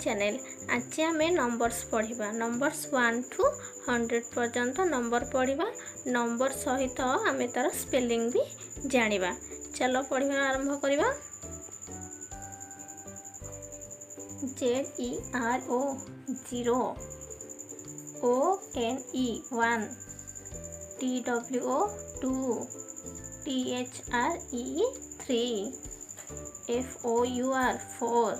Channel. आज आम numbers पढ़ा नंबर्स 1 to 100 पर्यंत नंबर पढ़ा नंबर सहित आम तार स्पेलिंग भी जानिबा। चलो पढ़ा आरंभ करवा। ZERO 0, ONE 1, TWO 2, THRE 3, FOUR 4,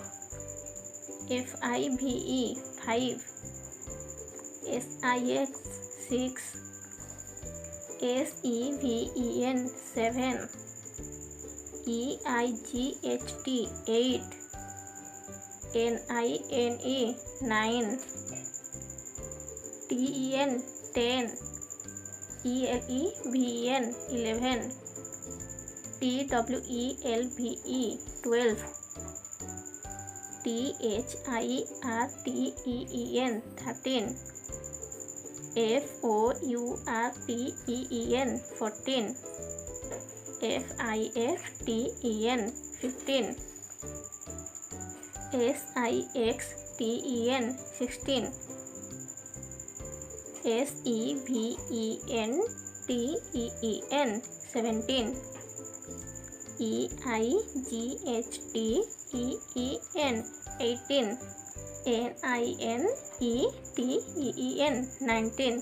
FIVE 5, SIX 6, SEVEN 7, EIGHT 8, NINE 9, TEN 10, ELEVEN 11, TWELVE 12, THIRTEEN 13, FOURTEEN 14, FIFTEN 15, SIXTEN 16, SEVENTEEN 17, EIGHTEEN 18, NINETEEN 19।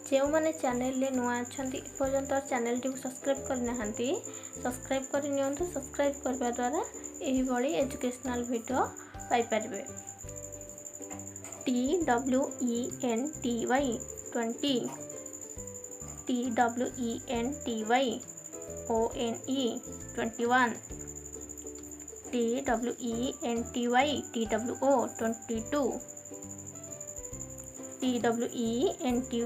जो मैंने चैनल नुआ अच्छा पर्यंत चैनल टी सब्सक्राइब करना सब्सक्राइब करनी सब्सक्राइब करने द्वारा यही educational video Piper. TWENTY 20, TWENTY ONE 21, TWENTY TWO 22, TWENTY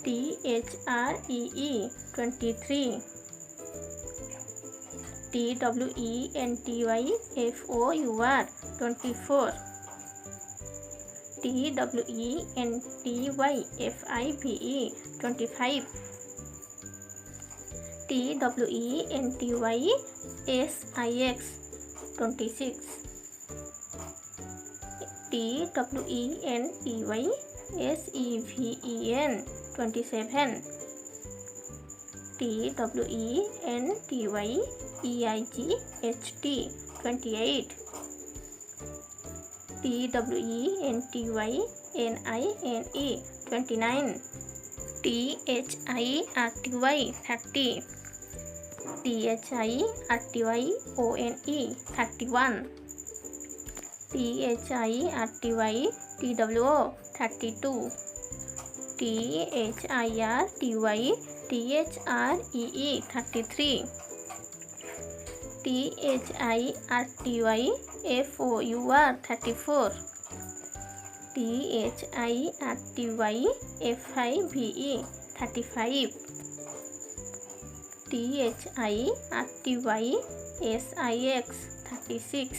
THREE 23, TWENTY FOUR 24, TWENTY FIVE 25, TWENTY SIX 26, TWENTY SEVEN 27, TWENTY EIGHT 28, TWENTY NINE 29, THIRTY 30, THIRTYONE 31, THIRTYTWO 32, THIRTYTHREE 33, THIRTYFOUR 34, THIRTYFIVE 35, THIRTYSIX 36,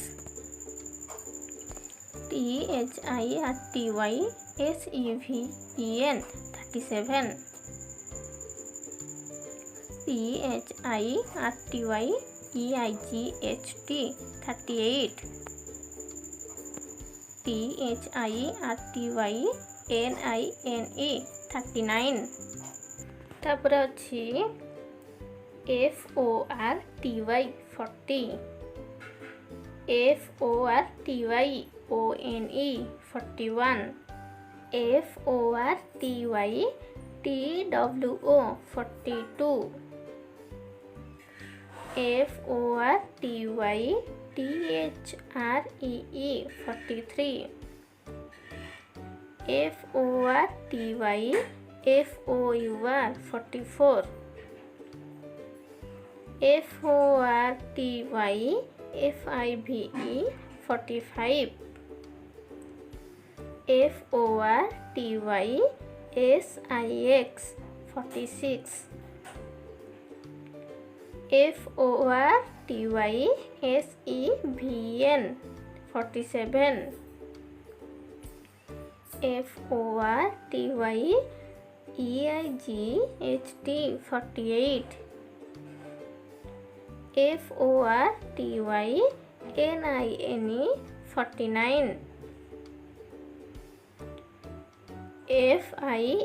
THIRTYSEVEN 37, THIRTYEIGHT 38, THIRTYNINE 39। तापर अच्छी FORTY 40, FORTYONE 41, FORTYTWO 42, FORTYTHREE 43, FORTYFOUR 44, FORTYFIVE 45, FORTYSIX 46, FORTYSEVEN 47, FORTYEIGHT 48, FORTYNINE 49 FIFTY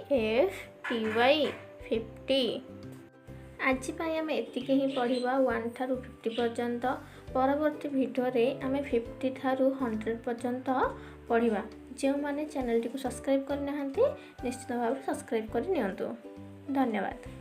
50। आज आम एतिक ही पढ़ा 1 ठारू 50 पर्यंत। परवर्ती video रे आम 50 ठारू 100 पर्यंत पढ़ा। जो मैंने चैनल टी को सब्सक्राइब करना निश्चित भाव सब्सक्राइब करनी। धन्यवाद।